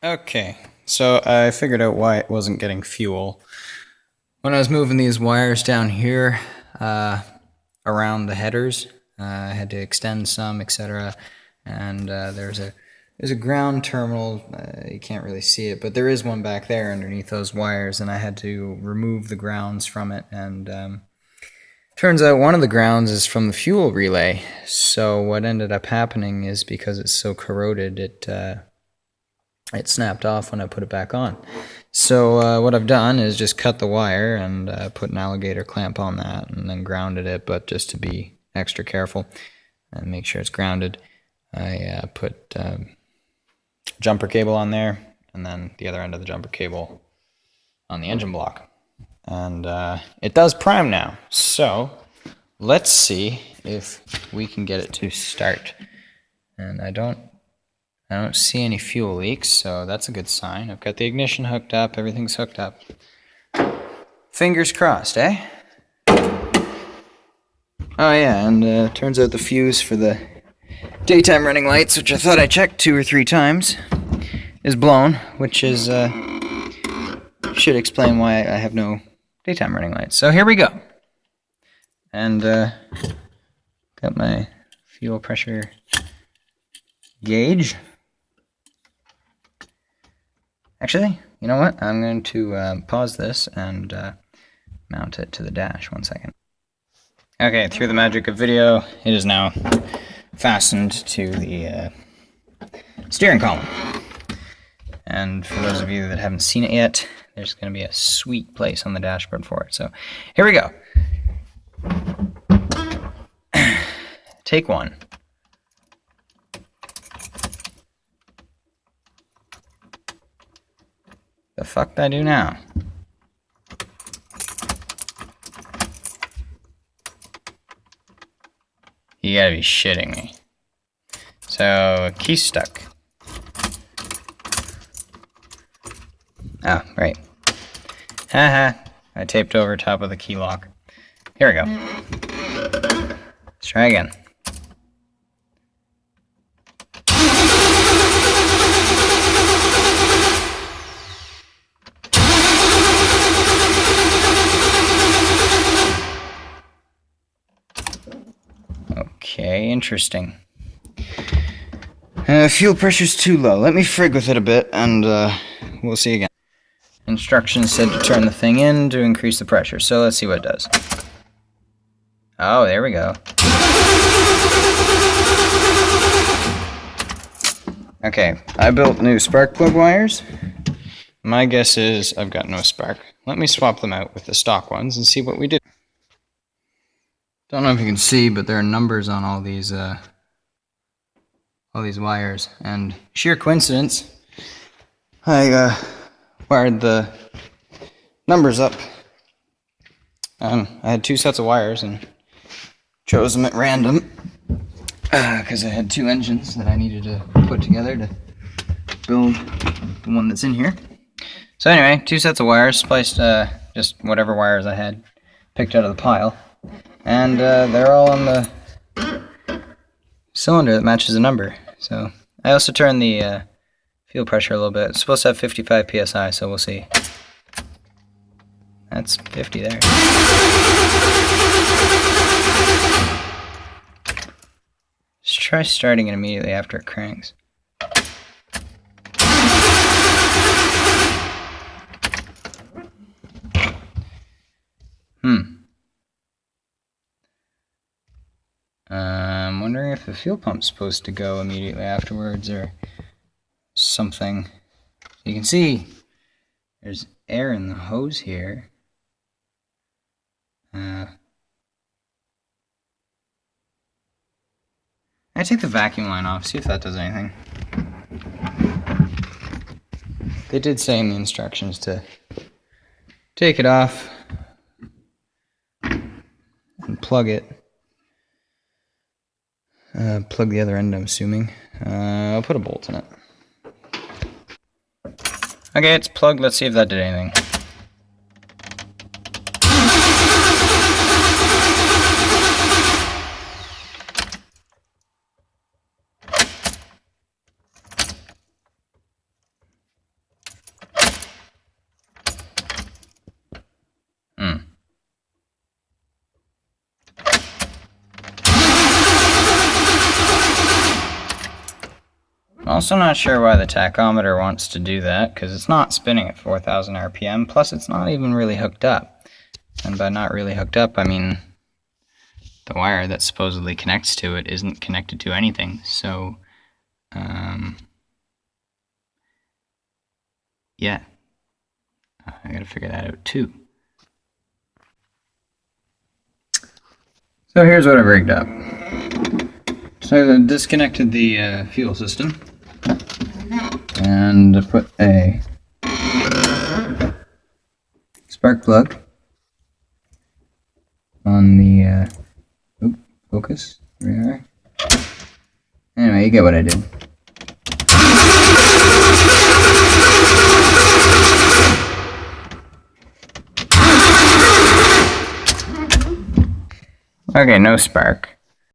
Okay, so I figured out why it wasn't getting fuel. When I was moving these wires down here around the headers, I had to extend some, etc. And there's a ground terminal. You can't really see it, but there is one back there underneath those wires, and I had to remove the grounds from it. And turns out one of the grounds is from the fuel relay. So what ended up happening is because it's so corroded, it snapped off when I put it back on. So what I've done is just cut the wire and put an alligator clamp on that and then grounded it, but just to be extra careful and make sure it's grounded, I put jumper cable on there and then the other end of the jumper cable on the engine block. And it does prime now, so let's see if we can get it to start. And I don't see any fuel leaks, so that's a good sign. I've got the ignition hooked up, everything's hooked up. Fingers crossed, eh? Oh yeah, and turns out the fuse for the daytime running lights, which I thought I checked 2 or 3 times, is blown, which is should explain why I have no daytime running lights. So here we go. And got my fuel pressure gauge. Actually, you know what? I'm going to pause this and mount it to the dash. 1 second. Okay, through the magic of video, it is now fastened to the steering column. And for those of you that haven't seen it yet, there's going to be a sweet place on the dashboard for it. So here we go. Take 1. The fuck did I do now? You gotta be shitting me. So, key stuck. Oh, right. Haha, I taped over top of the key lock. Here we go. Let's try again. Okay, interesting. Fuel pressure's too low. Let me frig with it a bit, and we'll see again. Instructions said to turn the thing in to increase the pressure, so let's see what it does. Oh, there we go. Okay, I built new spark plug wires. My guess is I've got no spark. Let me swap them out with the stock ones and see what we do. Don't know if you can see, but there are numbers on all these wires, and sheer coincidence, I wired the numbers up. I had 2 sets of wires and chose them at random because I had 2 engines that I needed to put together to build the one that's in here. So anyway, 2 sets of wires, spliced just whatever wires I had picked out of the pile. And they're all on the cylinder that matches the number. So I also turned the fuel pressure a little bit. It's supposed to have 55 psi, so we'll see. That's 50 there. Let's try starting it immediately after it cranks. I'm wondering if the fuel pump's supposed to go immediately afterwards or something. You can see there's air in the hose here. I take the vacuum line off, see if that does anything. They did say in the instructions to take it off and plug it. Plug the other end, I'm assuming. I'll put a bolt in it. Okay, it's plugged. Let's see if that did anything. Also not sure why the tachometer wants to do that, because it's not spinning at 4,000 RPM, plus it's not even really hooked up. And by not really hooked up, I mean the wire that supposedly connects to it isn't connected to anything. So, yeah, I gotta figure that out too. So here's what I've rigged up. So I disconnected the fuel system and put a spark plug on the focus. There we are. Anyway, you get what I did. Okay, no spark.